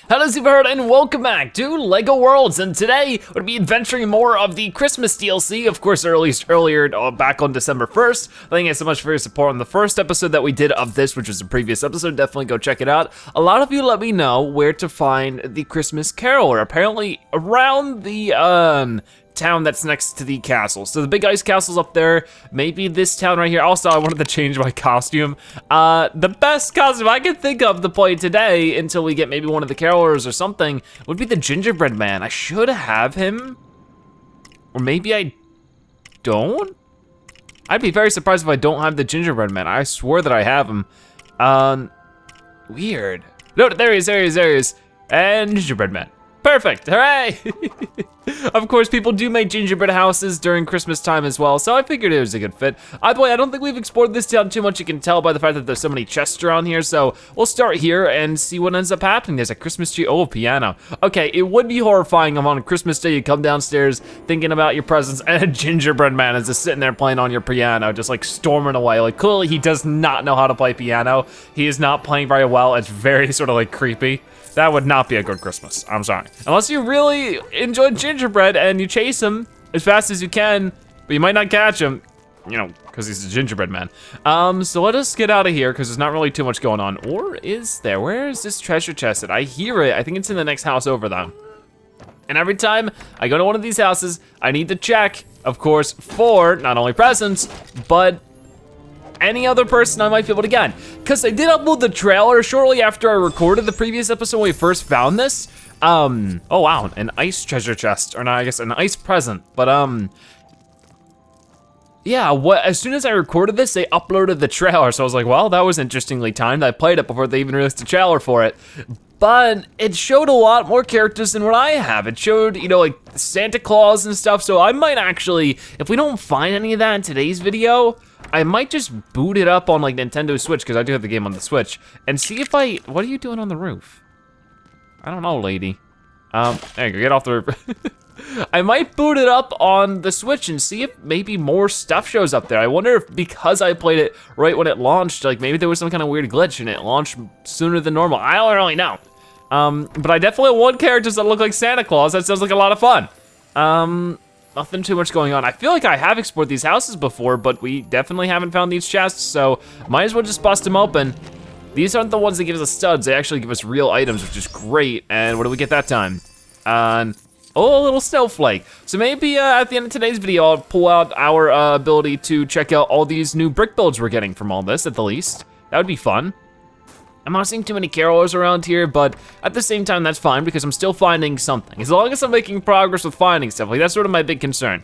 Hello Superherd and welcome back to LEGO Worlds, and today we're gonna be adventuring more of the Christmas DLC, of course released earlier back on December 1st. Thank you so much for your support on the first episode that we did of this, which was the previous episode. Definitely go check it out. A lot of you let me know where to find the Christmas Caroler, apparently around the town that's next to the castle. So the big ice castle's up there, maybe this town right here. Also, I wanted to change my costume. The best costume I can think of to play today until we get maybe one of the carolers or something would be the gingerbread man. I should have him, or maybe I don't? I'd be very surprised if I don't have the gingerbread man. I swore that I have him. Weird. No, there he is. And gingerbread man. Perfect, hooray! Of course, people do make gingerbread houses during Christmas time as well, so I figured it was a good fit. Either way, I don't think we've explored this town too much. You can tell by the fact that there's so many chests around here, so we'll start here and see what ends up happening. There's a Christmas tree, oh, a piano. Okay, it would be horrifying if on Christmas Day you come downstairs thinking about your presents and a gingerbread man is just sitting there playing on your piano, just like storming away. Like clearly he does not know how to play piano. He is not playing very well. It's very sort of like creepy. That would not be a good Christmas, I'm sorry. Unless you really enjoy gingerbread and you chase him as fast as you can, but you might not catch him, you know, because he's a gingerbread man. So let us get out of here because there's not really too much going on. Or is there? Where is this treasure chest at? I hear it, I think it's in the next house over though. And every time I go to one of these houses, I need to check, of course, for not only presents, but any other person I might be able to get. Because I did upload the trailer shortly after I recorded the previous episode when we first found this. Oh wow, an ice treasure chest, or no, I guess an ice present. But yeah, as soon as I recorded this, they uploaded the trailer. So I was like, well, that was interestingly timed. I played it before they even released the trailer for it. But it showed a lot more characters than what I have. It showed, you know, like Santa Claus and stuff. So I might actually, if we don't find any of that in today's video, I might just boot it up on like Nintendo Switch, because I do have the game on the Switch, and see if what are you doing on the roof? I don't know, lady. There you go, get off the roof. I might boot it up on the Switch and see if maybe more stuff shows up there. I wonder if because I played it right when it launched, like maybe there was some kind of weird glitch and it launched sooner than normal. I don't really know. But I definitely want characters that look like Santa Claus. That sounds like a lot of fun. Nothing too much going on. I feel like I have explored these houses before, but we definitely haven't found these chests, so might as well just bust them open. These aren't the ones that give us studs, they actually give us real items, which is great. And what do we get that time? Oh, a little snowflake. So maybe at the end of today's video, I'll pull out our ability to check out all these new brick builds we're getting from all this, at the least. That would be fun. I'm not seeing too many carolers around here, but at the same time, that's fine because I'm still finding something. As long as I'm making progress with finding stuff, like that's sort of my big concern.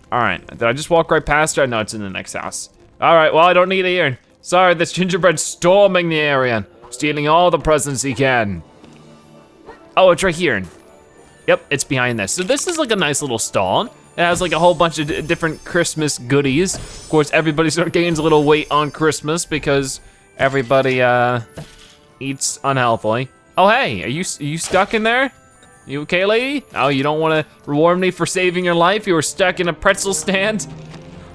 All right, did I just walk right past her? No, it's in the next house. All right, well, I don't need it here. Sorry, this gingerbread's storming the area, stealing all the presents he can. Oh, it's right here. Yep, it's behind this. So this is like a nice little stall. It has like a whole bunch of different Christmas goodies. Of course, everybody sort of gains a little weight on Christmas because everybody, eats unhealthily. Oh hey, are you stuck in there? You okay, lady? Oh, you don't wanna reward me for saving your life? You were stuck in a pretzel stand?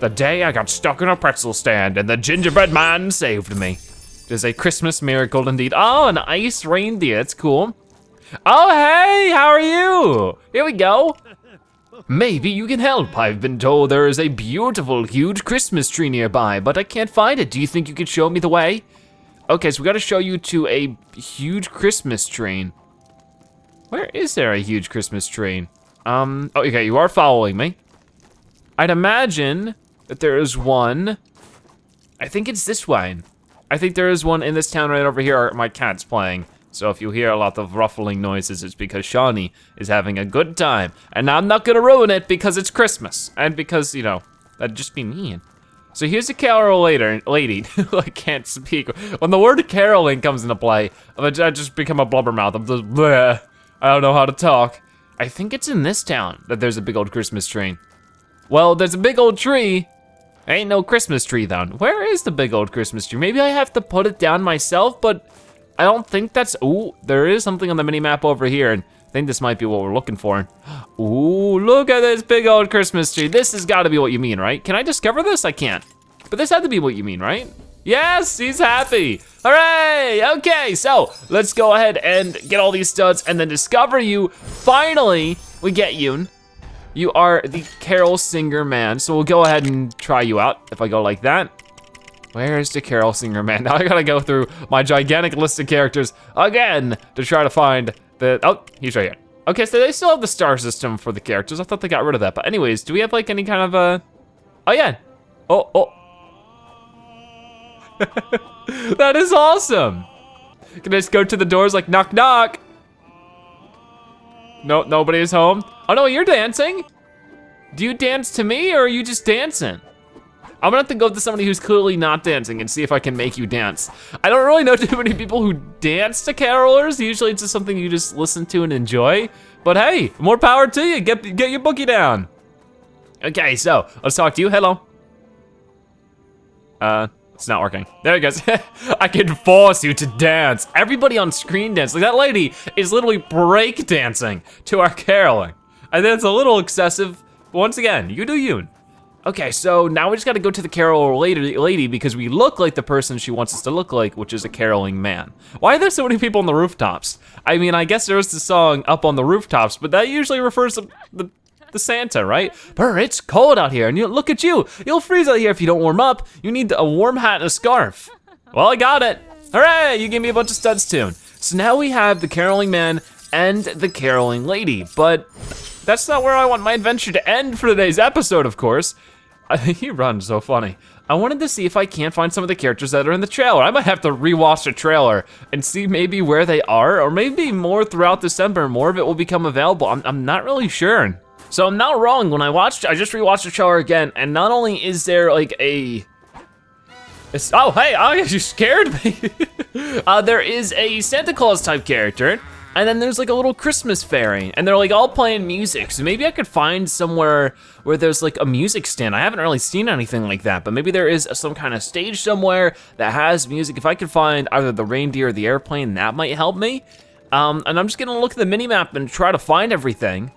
The day I got stuck in a pretzel stand and the gingerbread man saved me. It is a Christmas miracle indeed. Oh, an ice reindeer, that's cool. Oh hey, how are you? Here we go. Maybe you can help. I've been told there is a beautiful, huge Christmas tree nearby, but I can't find it. Do you think you could show me the way? Okay, so we gotta show you to a huge Christmas tree. Where is there a huge Christmas tree? Oh, okay, you are following me. I'd imagine that there is one. I think it's this way. I think there is one in this town right over here. My cat's playing. So if you hear a lot of ruffling noises, it's because Shawnee is having a good time. And I'm not gonna ruin it because it's Christmas. And because, you know, that'd just be mean. So here's a carol lady. I can't speak. When the word caroling comes into play, I just become a blubbermouth. I'm just, bleh. I don't know how to talk. I think it's in this town that there's a big old Christmas tree. Well, there's a big old tree. Ain't no Christmas tree though. Where is the big old Christmas tree? Maybe I have to put it down myself, but I don't think that's, ooh, there is something on the mini map over here, and I think this might be what we're looking for. Ooh, look at this big old Christmas tree. This has gotta be what you mean, right? Can I discover this? I can't. But this had to be what you mean, right? Yes, he's happy. Hooray, okay, so let's go ahead and get all these studs and then discover you. Finally, we get you. You are the carol singer man, so we'll go ahead and try you out if I go like that. Where's the carol singer man? Now I gotta go through my gigantic list of characters again to try to find the, oh, he's right here. Okay, so they still have the star system for the characters. I thought they got rid of that, but anyways, do we have like any kind of a, oh yeah. Oh. That is awesome. Can I just go to the doors like knock knock? No, nobody is home. Oh no, you're dancing. Do you dance to me or are you just dancing? I'm gonna have to go to somebody who's clearly not dancing and see if I can make you dance. I don't really know too many people who dance to carolers. Usually it's just something you just listen to and enjoy. But hey, more power to you, get your boogie down. Okay, so let's talk to you, hello. It's not working. There it goes. I can force you to dance. Everybody on screen dance. Like that lady is literally break dancing to our caroling. I think it's a little excessive. Once again, you do you. Okay, so now we just gotta go to the carol lady because we look like the person she wants us to look like, which is a caroling man. Why are there so many people on the rooftops? I mean, I guess there is the song Up on the Rooftops, but that usually refers to the Santa, right? Brr, it's cold out here, and look at you. You'll freeze out here if you don't warm up. You need a warm hat and a scarf. Well, I got it. Hooray, you gave me a bunch of studs too. So now we have the caroling man and the caroling lady, but that's not where I want my adventure to end for today's episode, of course. He runs so funny. I wanted to see if I can't find some of the characters that are in the trailer. I might have to rewatch the trailer and see maybe where they are, or maybe more throughout December, more of it will become available. I'm not really sure. So I'm not wrong, when I just rewatched the trailer again, and not only is there like oh hey, you scared me. There is a Santa Claus type character, and then there's like a little Christmas fairy, and they're like all playing music. So maybe I could find somewhere where there's like a music stand. I haven't really seen anything like that, but maybe there is some kind of stage somewhere that has music. If I could find either the reindeer or the airplane, that might help me. And I'm just gonna look at the mini map and try to find everything.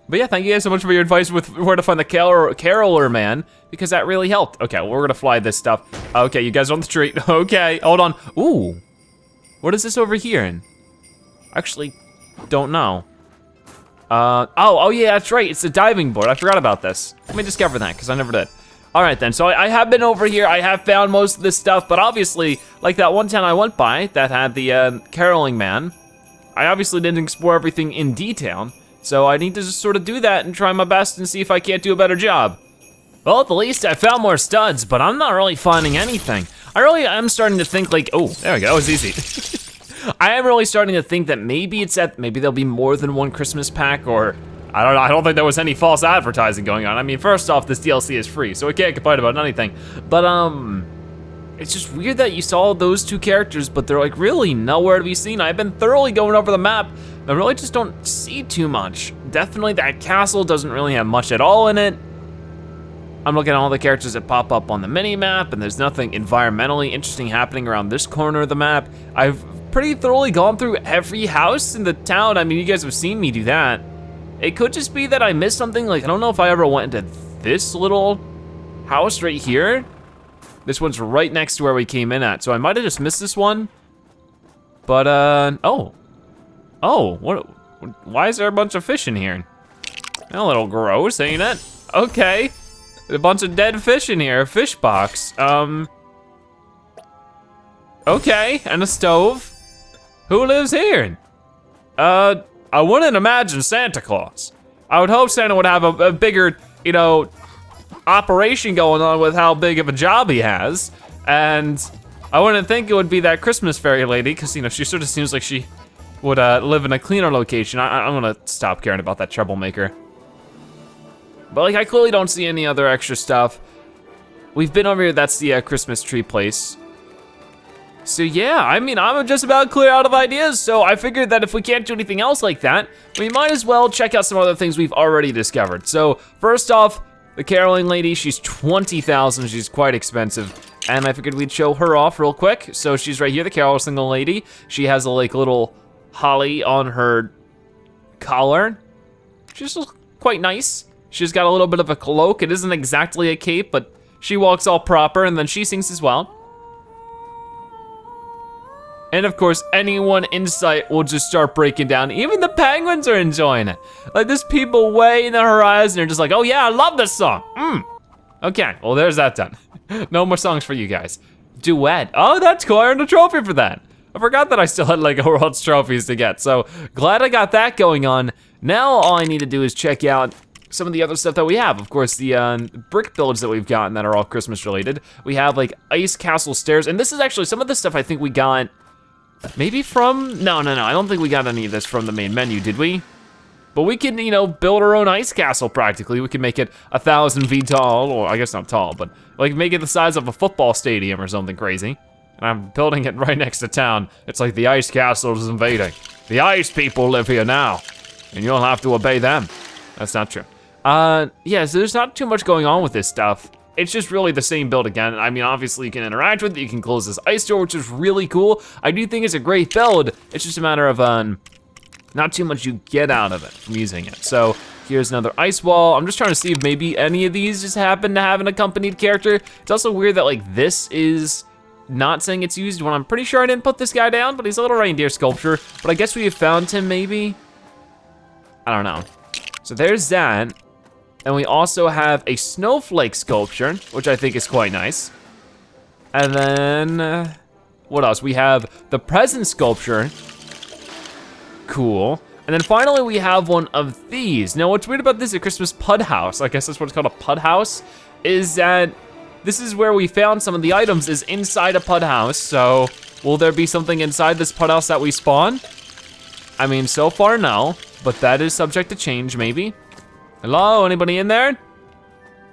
But yeah, thank you guys so much for your advice with where to find the caroler man, because that really helped. Okay, well, we're gonna fly this stuff. Okay, you guys are on the street. Okay, hold on. Ooh, what is this over here? Actually, don't know. Oh yeah, that's right, it's a diving board. I forgot about this. Let me discover that, because I never did. All right then, so I have been over here. I have found most of this stuff, but obviously, like that one town I went by that had the caroling man, I obviously didn't explore everything in detail. So I need to just sort of do that and try my best and see if I can't do a better job. Well, at the least I found more studs, but I'm not really finding anything. I really am starting to think like, oh, there we go, that was easy. I am really starting to think that maybe there'll be more than one Christmas pack, or I don't know, I don't think there was any false advertising going on. I mean, first off, this DLC is free, so we can't complain about anything. But it's just weird that you saw those two characters, but they're like really nowhere to be seen. I've been thoroughly going over the map. I really just don't see too much. Definitely that castle doesn't really have much at all in it. I'm looking at all the characters that pop up on the mini map, and there's nothing environmentally interesting happening around this corner of the map. I've pretty thoroughly gone through every house in the town. I mean, you guys have seen me do that. It could just be that I missed something. Like, I don't know if I ever went into this little house right here. This one's right next to where we came in at, so I might have just missed this one. But, oh, why is there a bunch of fish in here? A little gross, ain't it? Okay, a bunch of dead fish in here, a fish box. Okay, and a stove. Who lives here? I wouldn't imagine Santa Claus. I would hope Santa would have a bigger, you know, operation going on with how big of a job he has. And I wouldn't think it would be that Christmas fairy lady, because, you know, she sort of seems like she would live in a cleaner location. I'm gonna stop caring about that troublemaker. But like, I clearly don't see any other extra stuff. We've been over here, that's the Christmas tree place. So yeah, I mean, I'm just about clear out of ideas, so I figured that if we can't do anything else like that, we might as well check out some other things we've already discovered. So first off, the caroling lady, she's 20,000, she's quite expensive. And I figured we'd show her off real quick. So she's right here, the caroling single lady. She has a like little holly on her collar. She's quite nice. She's got a little bit of a cloak. It isn't exactly a cape, but she walks all proper, and then she sings as well. And of course, anyone in sight will just start breaking down. Even the penguins are enjoying it. Like there's people way in the horizon, they're just like, oh yeah, I love this song. Okay, well there's that done. No more songs for you guys. Duet, oh that's cool, I earned a trophy for that. I forgot that I still had LEGO Worlds trophies to get, so glad I got that going on. Now all I need to do is check out some of the other stuff that we have. Of course, the brick builds that we've gotten that are all Christmas related. We have like ice castle stairs, and this is actually some of the stuff I think we got maybe from, no, I don't think we got any of this from the main menu, did we? But we can, you know, build our own ice castle practically. We can make it 1,000 feet tall, or I guess not tall, but like make it the size of a football stadium or something crazy. And I'm building it right next to town. It's like the ice castle is invading. The ice people live here now, and you'll have to obey them. That's not true. Yeah, so there's not too much going on with this stuff. It's just really the same build again. I mean, obviously you can interact with it, you can close this ice door, which is really cool. I do think it's a great build. It's just a matter of not too much you get out of it from using it. So here's another ice wall. I'm just trying to see if maybe any of these just happen to have an accompanied character. It's also weird that like this is not saying it's used when I'm pretty sure I didn't put this guy down, but he's a little reindeer sculpture. But I guess we have found him maybe? I don't know. So there's that. And we also have a snowflake sculpture, which I think is quite nice. And then, what else? We have the present sculpture. Cool. And then finally we have one of these. Now what's weird about this, a Christmas pud house, I guess that's what it's called, a pud house, is that this is where we found some of the items is inside a pud house. So will there be something inside this pud house that we spawn? I mean, so far no, but that is subject to change maybe. Hello, anybody in there?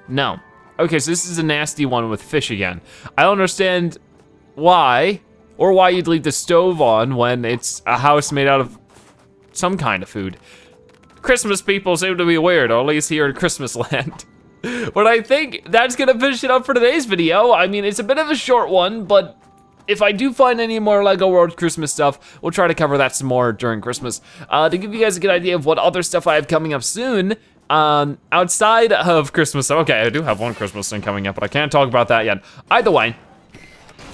No. Okay, so this is a nasty one with fish again. I don't understand why, or why you'd leave the stove on when it's a house made out of some kind of food. Christmas people seem to be weird, or at least here in Christmas land. But I think that's gonna finish it up for today's video. I mean, it's a bit of a short one, but if I do find any more LEGO World Christmas stuff, we'll try to cover that some more during Christmas. To give you guys a good idea of what other stuff I have coming up soon, outside of Christmas, okay, I do have one Christmas thing coming up, but I can't talk about that yet. Either way,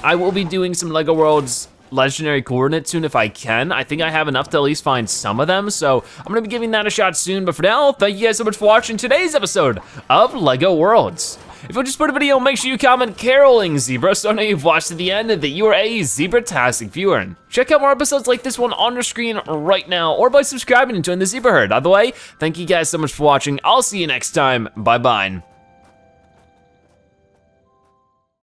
I will be doing some LEGO Worlds legendary coordinates soon if I can. I think I have enough to at least find some of them, so I'm gonna be giving that a shot soon. But for now, thank you guys so much for watching today's episode of LEGO Worlds. If you just put a video, make sure you comment caroling zebra so I know you've watched to the end and that you are a Zebratastic viewer. Check out more episodes like this one on your screen right now, or by subscribing and join the Zebra Herd. Either way, thank you guys so much for watching. I'll see you next time. Bye-bye.